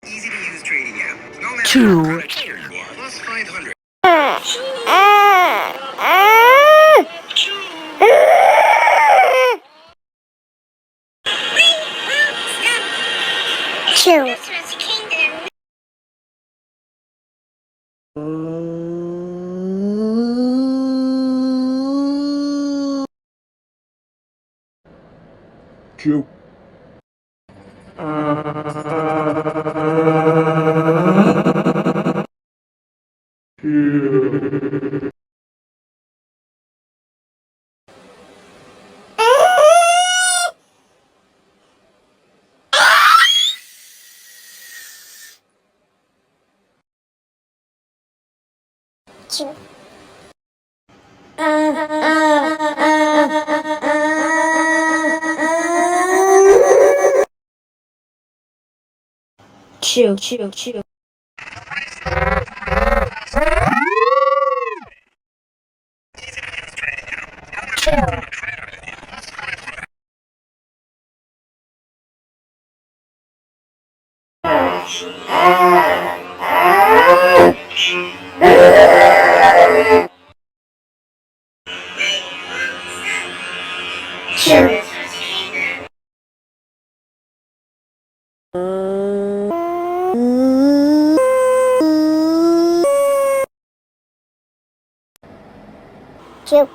Easy to use trading app. No matter Two. what kind of player you are. Plus 500. Two. Two. Two. Two. Two. Two.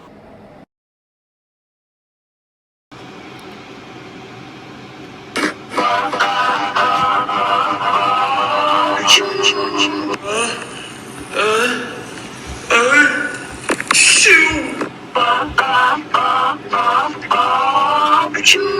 Shoot!